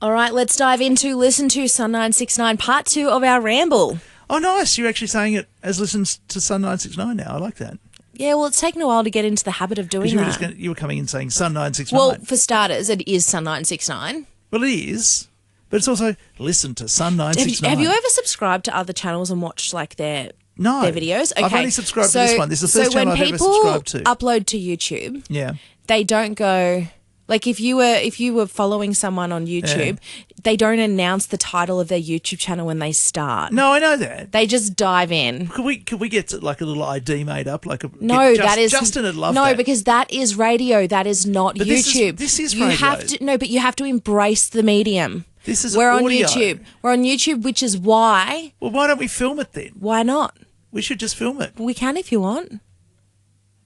All right, let's dive into Listen to Sun 969, part 2 of our ramble. Oh, nice. You're actually saying it as listens to Sun 969 now. I like that. Yeah, well, it's taken a while to get into the habit of doing that. You were coming in saying Sun 969. Well, for starters, it is Sun 969. Well, it is, but it's also listen to Sun 969. Have you ever subscribed to other channels and watched like their videos? Okay. I've only subscribed to this one. This is the first channel I've ever subscribed to. So when people upload to YouTube, yeah, they don't go... Like if you were following someone on YouTube, they don't announce the title of their YouTube channel when they start. No, I know that. They just dive in. Could we get like a little ID made up? Justin would love that. No, because that is radio. That is not YouTube. This is radio. But you have to embrace the medium. We're audio. On YouTube. We're on YouTube, which is why. Well, why don't we film it then? Why not? We should just film it. We can if you want.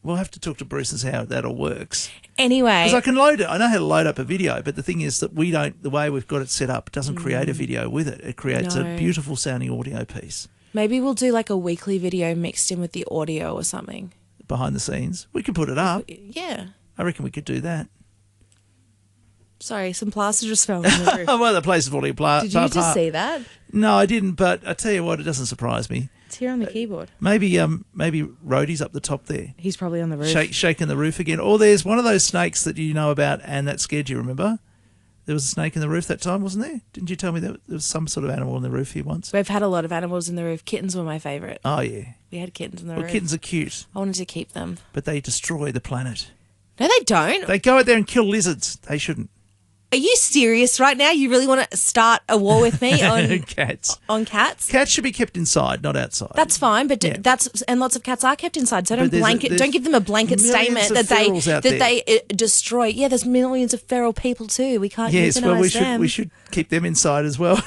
We'll have to talk to Bruce and see how that all works. Anyway. Because I can load it. I know how to load up a video, but the thing is that the way we've got it set up, it doesn't create a video with it. It creates a beautiful sounding audio piece. Maybe we'll do like a weekly video mixed in with the audio or something. Behind the scenes. We can put it up. Yeah. I reckon we could do that. Sorry, some plaster just fell on the roof. Well, the place is falling apart. Did you just see that? No, I didn't, but I tell you what, it doesn't surprise me. It's here on the keyboard. Maybe Rhodey's up the top there. He's probably on the roof. Shaking the roof again. Or there's one of those snakes that you know about and that scared you, remember? There was a snake in the roof that time, wasn't there? Didn't you tell me that there was some sort of animal on the roof here once? We've had a lot of animals in the roof. Kittens were my favourite. Oh, yeah. We had kittens in the roof. Well, kittens are cute. I wanted to keep them. But they destroy the planet. No, they don't. They go out there and kill lizards. They shouldn't. Are you serious right now? You really want to start a war with me on cats? On cats? Cats should be kept inside, not outside. That's fine, but and lots of cats are kept inside. So don't give them a blanket statement that they destroy. Yeah, there's millions of feral people too. We can't euthanize them. We should keep them inside as well.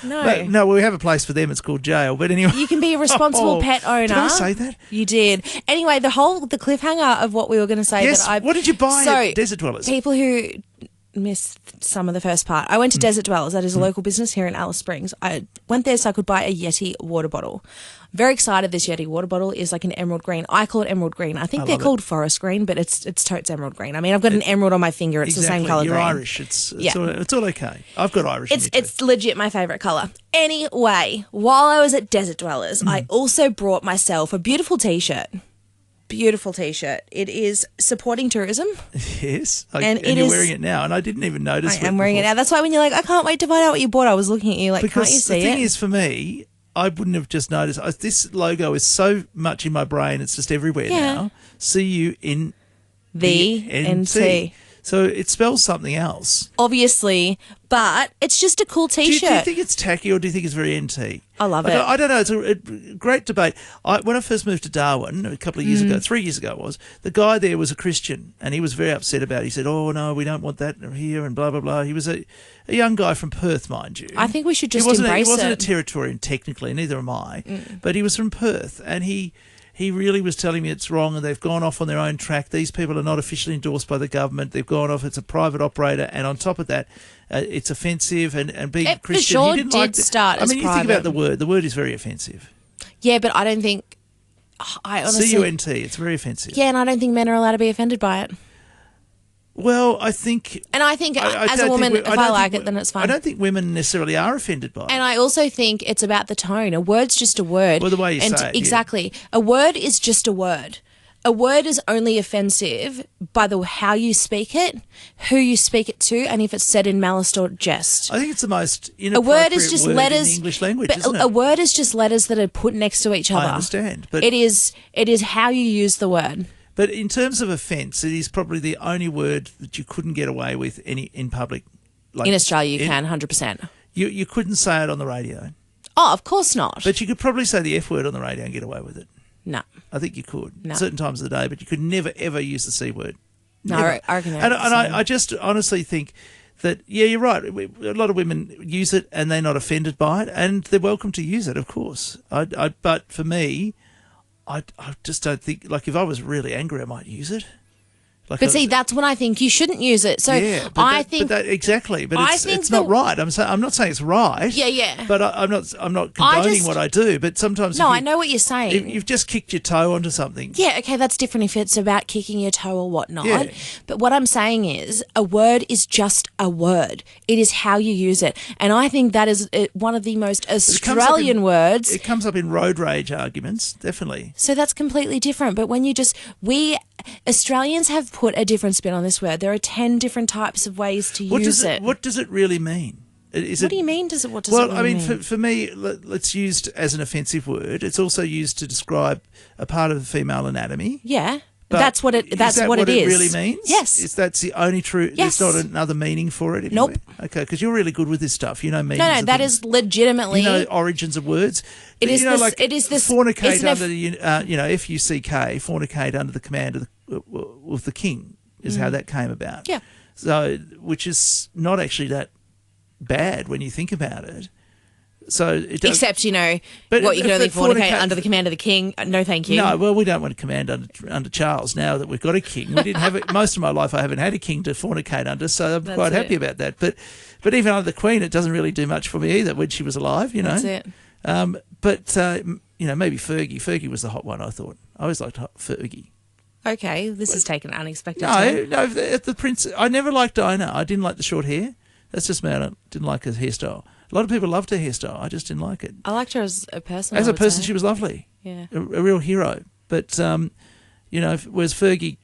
No. We have a place for them. It's called jail. But anyway, you can be a responsible pet owner. Did I say that? You did. Anyway, the cliffhanger of what we were going to say. Yes. What did you buy at Desert Dwellers? People who missed some of the first part. I went to Desert Dwellers. That is a local business here in Alice Springs. I went there so I could buy a Yeti water bottle. Very excited. This Yeti water bottle is like an emerald green. I call it emerald green. I think they're called forest green, but it's totes emerald green. I mean, I've got an emerald on my finger. It's the same colour. You're green. Irish. It's all okay. I've got Irish. It's legit my favourite colour. Anyway, while I was at Desert Dwellers, I also brought myself a beautiful T-shirt. Beautiful T-shirt. It is supporting tourism. Yes. And you're wearing it now, and I didn't even notice. I am wearing it now. That's why when you're like, I can't wait to find out what you bought, I was looking at you like, because can't you see it? The thing is, for me, I wouldn't have just noticed. This logo is so much in my brain, it's just everywhere now. CUNVNT. So it spells something else. Obviously, but it's just a cool T-shirt. Do you think it's tacky or do you think it's very NT? I love it. I don't know. It's a great debate. When I first moved to Darwin a couple of years ago, 3 years ago it was, the guy there was a Christian and he was very upset about it. He said, oh, no, we don't want that here and blah, blah, blah. He was a young guy from Perth, mind you. I think we should just embrace it. He wasn't a Territorian technically, neither am I, but he was from Perth and he really was telling me it's wrong and they've gone off on their own track. These people are not officially endorsed by the government. They've gone off. It's a private operator. And on top of that, it's offensive and being Christian. For sure he didn't did start as you private. think about the word. The word is very offensive. Yeah, but I don't think... I honestly... CUNT, it's very offensive. Yeah, and I don't think men are allowed to be offended by it. Well, I think... And I think as a woman, if I like it, then it's fine. I don't think women necessarily are offended by it. And I also think it's about the tone. A word's just a word. Well, the way you say it. Exactly. Yeah. A word is just a word. A word is only offensive by how you speak it, who you speak it to, and if it's said in malice or jest. I think it's the most inappropriate word in the English language, isn't it? A word is just letters that are put next to each other. I understand. But it is how you use the word. But in terms of offence, it is probably the only word that you couldn't get away with in public. In Australia, you can, 100%. You couldn't say it on the radio. Oh, of course not. But you could probably say the F word on the radio and get away with it. No. I think you could. No. Certain times of the day, but you could never, ever use the C word. No, I reckon I just honestly think that, yeah, you're right. A lot of women use it and they're not offended by it, and they're welcome to use it, of course. But for me... I just don't think, like, if I was really angry, I might use it. Like But see, that's when I think you shouldn't use it. So I think exactly. But I it's, think it's not right. I'm not saying it's right. Yeah. But I'm not condoning what I do. But sometimes I know what you're saying. if you've just kicked your toe onto something. Yeah, okay, that's different if it's about kicking your toe or whatnot. Yeah. But what I'm saying is a word is just a word. It is how you use it. And I think that is one of the most Australian words. It comes up in road rage arguments, definitely. So that's completely different. But when Australians have put a different spin on this word. There are 10 different types of ways to use it. What does it really mean? What do you mean? What does it well, really mean? For me, it's used as an offensive word. It's also used to describe a part of the female anatomy. Yeah. But that's what it is. Is that what it really means? Yes. That's the only true. Yes. There's not another meaning for it. Nope. Okay, because you're really good with this stuff. You know meanings. No, that is legitimately. You know origins of words. It is this. Like it is this. Fornicate under the FUCK. Fornicate under the command of the king is how that came about. Yeah. So, which is not actually that bad when you think about it. So it does, except what you can only fornicate under the command of the king. No, thank you. No, well, we don't want to command under Charles now that we've got a king. We didn't have it most of my life. I haven't had a king to fornicate under, so I'm quite happy about that. But even under the Queen, it doesn't really do much for me either when she was alive. That's it. But maybe Fergie. Fergie was the hot one. I thought I always liked Fergie. Okay, this has taken an unexpected turn. No, the prince. I never liked Diana. I didn't like the short hair. That's just me. I didn't like her hairstyle. A lot of people loved her hairstyle. I just didn't like it. I liked her as a person. As a person, she was lovely. Yeah. A real hero. But, whereas Fergie,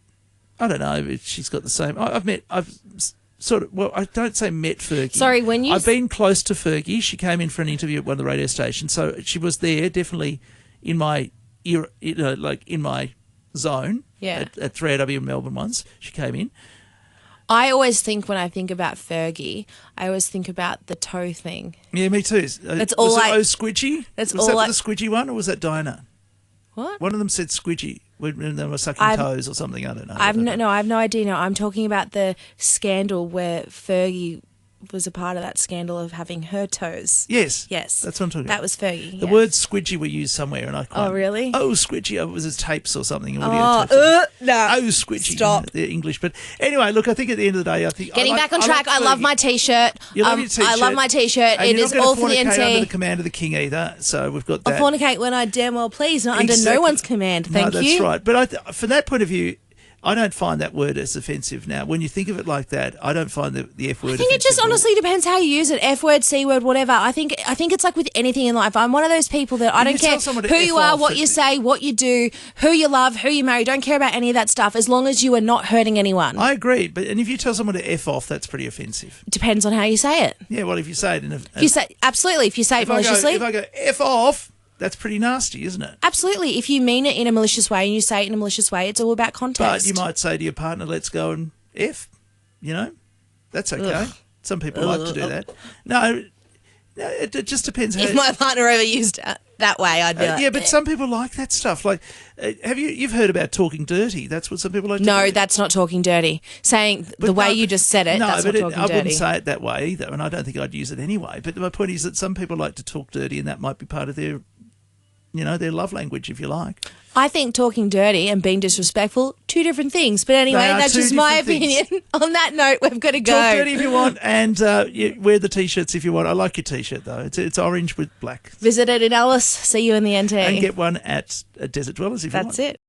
I don't know, she's got the same. I don't say met Fergie. Sorry, I've been close to Fergie. She came in for an interview at one of the radio stations. So she was there, definitely in my era, in my zone. Yeah. At 3AW in Melbourne once. She came in. I always think when I think about Fergie, I always think about the toe thing. Yeah, me too. That's all. Was it Squidgy? Was that the Squidgy one, or was that Diana? What? One of them said Squidgy when they were sucking toes or something. I don't know. I have no idea. No, I'm talking about the scandal where Fergie was a part of that scandal of having her toes. Yes. Yes. That's what I'm talking about. That was Fergie. The word squidgy we used somewhere, and I can't. Oh, really? Oh, squidgy. It was his tapes or something. No. Oh, squidgy. Stop. The English. But anyway, look, I think at the end of the day, Getting back on track, I love my T-shirt. You love your T-shirt. I love my T-shirt. It is all for the NT. Under the command of the king either, so we've got that. I'll fornicate when I damn well please, not under no one's command. Thank you. That's right. But from that point of view, I don't find that word as offensive now. When you think of it like that, I don't find the F word. I think it just honestly depends how you use it. F word, C word, whatever. I think it's like with anything in life. I'm one of those people that I don't care who you are, what you say, what you do, who you love, who you marry. Don't care about any of that stuff as long as you are not hurting anyone. I agree, and if you tell someone to F off, that's pretty offensive. It depends on how you say it. Yeah, well, if you say it if you say it maliciously. If I go F off, that's pretty nasty, isn't it? Absolutely. If you mean it in a malicious way and you say it in a malicious way, it's all about context. But you might say to your partner, let's go and F, That's okay. Ugh. Some people like to do that. No, it just depends. If my partner ever used it that way, I'd be like... Yeah, but some people like that stuff. Like, you've heard about talking dirty. That's what some people like to do. No, that's not talking dirty. Saying the way you just said it, that's not talking dirty. I wouldn't say it that way either, and I don't think I'd use it anyway. But my point is that some people like to talk dirty, and that might be part of their love language, if you like. I think talking dirty and being disrespectful, two different things. But anyway, that's just my opinion. On that note, we've got to go. Talk dirty if you want, and wear the T-shirts if you want. I like your T-shirt, though. It's orange with black. Visit it in Alice. See you in the NT. And get one at Desert Dwellers if you want. That's it.